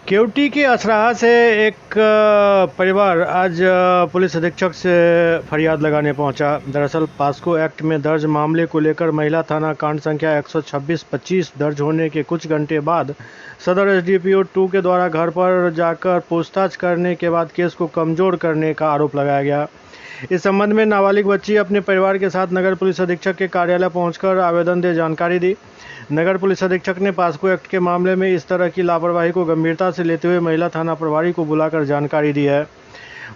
केवटी के असराहा से एक परिवार आज पुलिस अधीक्षक से फरियाद लगाने पहुंचा। दरअसल पास्को एक्ट में दर्ज मामले को लेकर महिला थाना कांड संख्या 126-25 दर्ज होने के कुछ घंटे बाद सदर एसडीपीओ 2 के द्वारा घर पर जाकर पूछताछ करने के बाद केस को कमजोर करने का आरोप लगाया गया। इस संबंध में नाबालिग बच्ची अपने परिवार के साथ नगर पुलिस अधीक्षक के कार्यालय पहुंचकर आवेदन दे जानकारी दी। नगर पुलिस अधीक्षक ने पास्को एक्ट के मामले में इस तरह की लापरवाही को गंभीरता से लेते हुए महिला थाना प्रभारी को बुलाकर जानकारी दी है।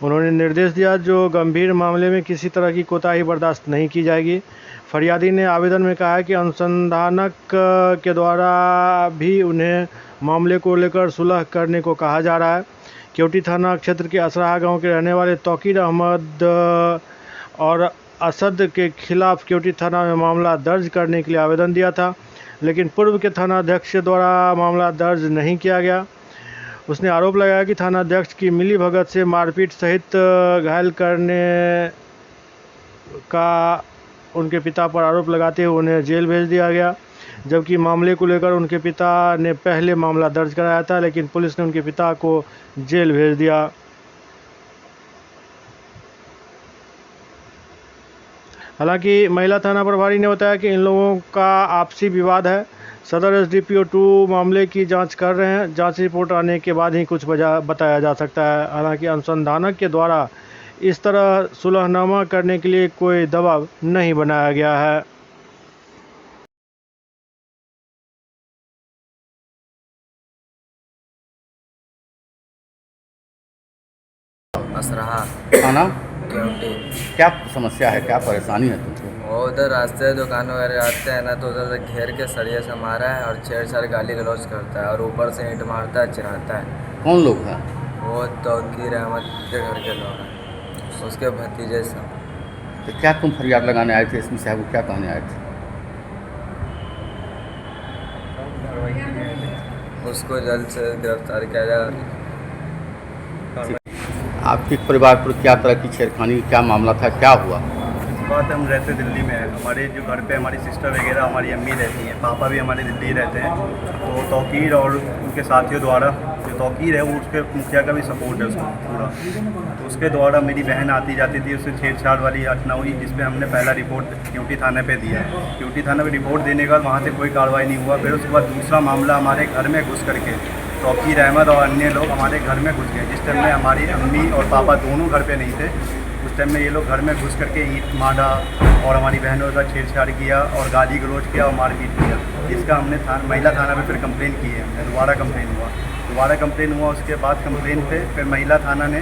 उन्होंने निर्देश दिया जो गंभीर मामले में किसी तरह की कोताही बर्दाश्त नहीं की जाएगी। फरियादी ने आवेदन में कहा है कि अनुसंधानक के द्वारा भी उन्हें मामले को लेकर सुलह करने को कहा जा रहा है। केवटी थाना क्षेत्र के असराहा गांव के रहने वाले तौकीर अहमद और असद के खिलाफ केवटी थाना में मामला दर्ज करने के लिए आवेदन दिया था, लेकिन पूर्व के थाना अध्यक्ष द्वारा मामला दर्ज नहीं किया गया। उसने आरोप लगाया कि थाना अध्यक्ष की मिलीभगत से मारपीट सहित घायल करने का उनके पिता पर आरोप लगाते हुए उन्हें जेल भेज दिया गया, जबकि मामले को लेकर उनके पिता ने पहले मामला दर्ज कराया था, लेकिन पुलिस ने उनके पिता को जेल भेज दिया। हालांकि महिला थाना प्रभारी ने बताया कि इन लोगों का आपसी विवाद है। सदर एसडीपीओ 2 मामले की जांच कर रहे हैं। जांच रिपोर्ट आने के बाद ही कुछ बताया जा सकता है। हालांकि अनुसंधानक के द्वारा इस तरह सुलहनामा करने के लिए कोई दबाव नहीं बनाया गया है। असराहा खाना केवटी। क्या समस्या है, क्या परेशानी है तुमको? वो उधर रास्ते दुकान वगैरह आते हैं ना, तो उधर से घेर के सरिये से मारा है और छेड़छाड़ गाली गलौज करता है और ऊपर से ईंट मारता है, चिढ़ाता है। कौन लोग हैं? वो तौकीर अहमद के घर के लोग हैं, उसके भतीजे सब। तो क्या तुम फरियाद लगाने आए थे? एसपी साहब को क्या कहने आए थे? उसको जल्द से गिरफ्तार किया जाए। आपके परिवार पर क्या तरह की छेड़खानी, क्या मामला था, क्या हुआ? बात हम रहते दिल्ली में है। हमारे जो घर पे हमारी सिस्टर वगैरह हमारी अम्मी रहती हैं, पापा भी हमारे दिल्ली रहते हैं। तो तौकीर और उनके साथियों द्वारा, जो तौकीर है वो उसके मुखिया का भी सपोर्ट है उसको पूरा, तो उसके द्वारा मेरी बहन आती जाती थी, उससे छेड़छाड़ वाली घटना हुई, जिसपे हमने पहला रिपोर्ट केवटी थाने पे दिया। केवटी थाने पे रिपोर्ट देने के बाद वहाँ से कोई कार्रवाई नहीं हुआ। फिर उसके बाद दूसरा मामला हमारे घर में घुस करके तौकीर अहमद और अन्य लोग हमारे घर में घुस गए, जिस टाइम में हमारी अम्मी और पापा दोनों घर पे नहीं थे। उस टाइम में ये लोग घर में घुस करके ईंट मारा और हमारी बहनों का छेड़छाड़ किया और गाली गलौज किया और मारपीट किया, जिसका हमने महिला थाना में फिर कंप्लेन की है। दोबारा कंप्लेन हुआ। उसके बाद कंप्लेन पे फिर महिला थाना ने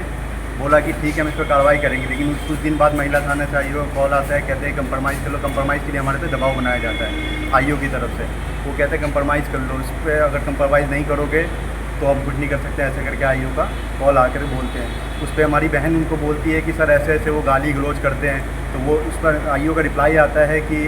बोला कि ठीक है हम इस पर कार्रवाई करेंगे, लेकिन कुछ दिन बाद महिला थाना से आईओ का कॉल आता है, कहते हैं कंप्रोमाइज़ कर लो। कंप्रोमाइज़ के लिए हमारे पे दबाव बनाया जाता है आईओ की तरफ से। वो कहते हैं कंप्रोमाइज़ कर लो, उस पर अगर कंप्रोमाइज़ नहीं करोगे तो हम कुछ नहीं कर सकते, ऐसे करके आईओ का कॉल आकर बोलते हैं। उस पर हमारी बहन उनको बोलती है कि सर ऐसे ऐसे वो गाली गलौज करते हैं, तो वो उस पर आईओ का रिप्लाई आता है कि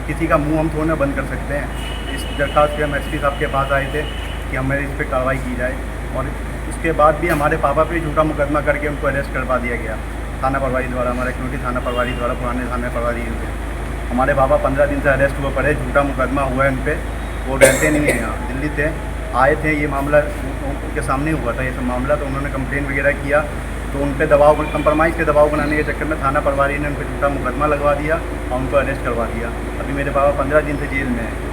किसी का मुंह हम थोड़ा ना बंद कर सकते हैं। इस दरख्वास्त पे हम एसपी साहब के पास आए थे कि हमें इस पर कार्रवाई की जाए, और उसके बाद भी हमारे पापा पे झूठा मुकदमा करके उनको अरेस्ट करवा दिया गया थाना प्रभारी द्वारा, हमारे केवटी थाना प्रभारी द्वारा, पुराने थाना प्रभारी थे। हमारे पापा 15 दिन से अरेस्ट हुए पड़े, झूठा मुकदमा हुआ है उन पर। वो रहते नहीं हैं यहाँ, दिल्ली थे, आए थे। ये मामला उनके सामने हुआ था, ये सब मामला, तो उन्होंने कंप्लेन वगैरह किया, तो उन पर दबाव, कंप्रोमाइज़ के दबाव बनाने के चक्कर में थाना प्रभारी ने उन पर झूठा मुकदमा लगवा दिया और उनको अरेस्ट करवा दिया। अभी मेरे पापा 15 दिन से जेल में हैं।